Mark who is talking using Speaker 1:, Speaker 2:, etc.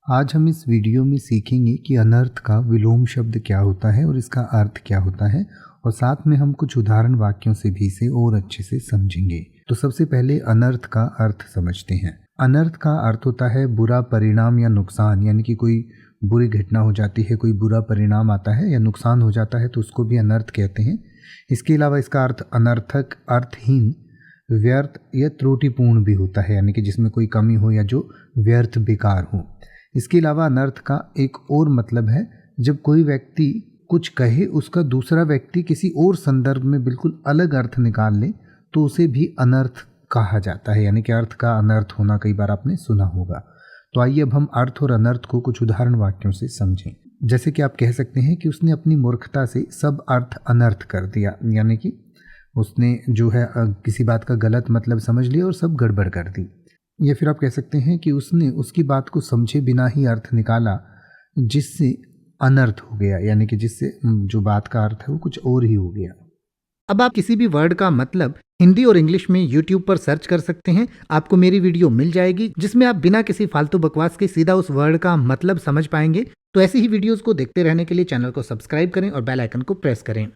Speaker 1: आज हम इस वीडियो में सीखेंगे कि अनर्थ का विलोम शब्द क्या होता है और इसका अर्थ क्या होता है, और साथ में हम कुछ उदाहरण वाक्यों से भी इसे और अच्छे से समझेंगे। तो सबसे पहले अनर्थ का अर्थ समझते हैं। अनर्थ का अर्थ होता है बुरा परिणाम या नुकसान, यानी कि कोई बुरी घटना हो जाती है, कोई बुरा परिणाम आता है या नुकसान हो जाता है तो उसको भी अनर्थ कहते हैं। इसके अलावा इसका अर्थ अनर्थक, अर्थहीन, व्यर्थ या त्रुटिपूर्ण भी होता है, यानी कि जिसमें कोई कमी हो या जो व्यर्थ बेकार हो। इसके अलावा अनर्थ का एक और मतलब है जब कोई व्यक्ति कुछ कहे, उसका दूसरा व्यक्ति किसी और संदर्भ में बिल्कुल अलग अर्थ निकाल ले तो उसे भी अनर्थ कहा जाता है, यानी कि अर्थ का अनर्थ होना कई बार आपने सुना होगा। तो आइए अब हम अर्थ और अनर्थ को कुछ उदाहरण वाक्यों से समझें। जैसे कि आप कह सकते हैं कि उसने अपनी मूर्खता से सब अर्थ अनर्थ कर दिया, यानी कि उसने जो है किसी बात का गलत मतलब समझ लिया और सब गड़बड़ कर दी। या फिर आप कह सकते हैं कि उसने उसकी बात को समझे बिना ही अर्थ निकाला जिससे अनर्थ हो गया, यानी कि जिससे जो बात का अर्थ है वो कुछ और ही हो गया।
Speaker 2: अब आप किसी भी वर्ड का मतलब हिंदी और इंग्लिश में YouTube पर सर्च कर सकते हैं। आपको मेरी वीडियो मिल जाएगी जिसमें आप बिना किसी फालतू बकवास के सीधा उस वर्ड का मतलब समझ पाएंगे। तो ऐसी ही वीडियोस को देखते रहने के लिए चैनल को सब्सक्राइब करें और बेल आइकन को प्रेस करें।